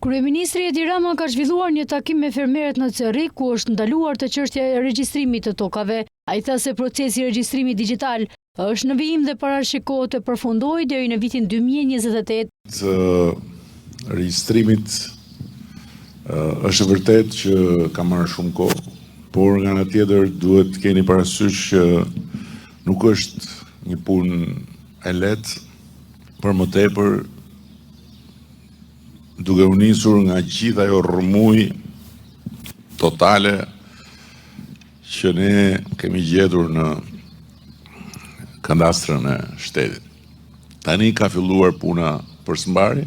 Kryeministri Edi Rama ka zhvilluar një takim me fermerët në Cerrik, ku është ndaluar të çështja e regjistrimit të tokave. Ai tha se procesi i regjistrimit digjital është në vijim dhe parashikohet të përfundojë deri në vitin 2028. Të regjistrimit është vërtet që ka marrë shumë kohë, por nga ana tjetër duhet të keni parasysh që nuk është një punë e lehtë, për më tepër duke u nisur nga gjithë ajo rrëmuj totale që ne kemi gjetur në kadastrën e shtetit. Tani ka filluar puna për sëmbari,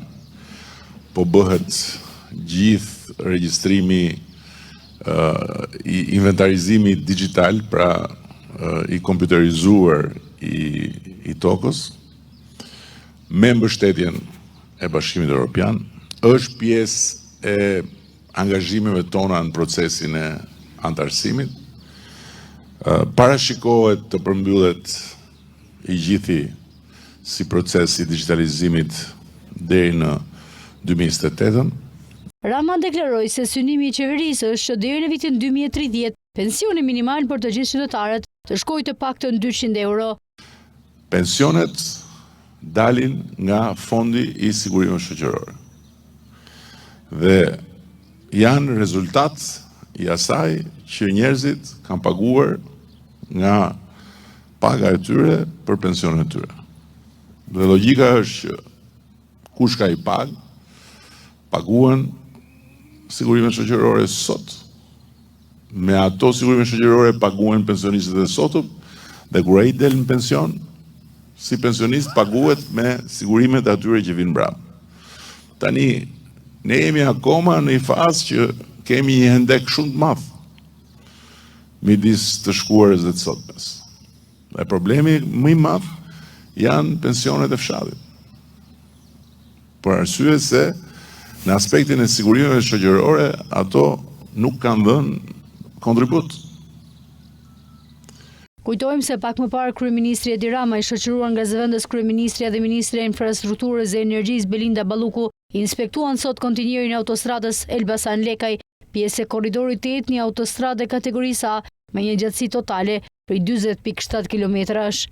po bëhet gjithë regjistrimi i inventarizimi digital, pra i kompjuterizuar i tokës, me mbështetjen e Bashkimit Evropian, është pjesë e angazhimeve tona në procesin e antarësimit. Parashikohet të përmbyllet i gjithi si proces i digitalizimit deri në 2028. Rama deklaroi se synimi i qeverisë është që deri në vitin 2030 pensioni minimal për të gjithë qytetarët të shkojë të paktën 200 euro. Pensionet dalin nga Fondi i Sigurimeve Shoqërore dhe janë rezultat i asaj që njerëzit kanë paguar nga paga e tyre për pensionet e tyre. Dhe logjika është që kush ka i paguan sigurimet shoqërore sot. Me ato sigurime shoqërore paguhen pensionistët e sotëm, dhe kur ai del në pension, si pensionist paguhet me sigurimet e atyre që vinë brapa. Tani ne jemi akoma në një fazë që kemi një hendek shumë të madh midis të shkuarës dhe të sotmes. Dhe problemi më i madh janë pensionet e fshatit. Për arsye se në aspektin e sigurimeve shoqërore ato nuk kanë dhënë kontribut. Kujtojmë se pak më parë kryeministri Edi Rama, i shoqëruar nga zëvendës kryeministrja dhe ministre e infrastrukturës dhe energjisë Belinda Balluku, inspektuan sot kontinierin e autostradës Elbasan-Lekaj, pjesë e korridorit 8, një autostradë kategorisë A me një gjatësi totale prej 40.7 kilometrash.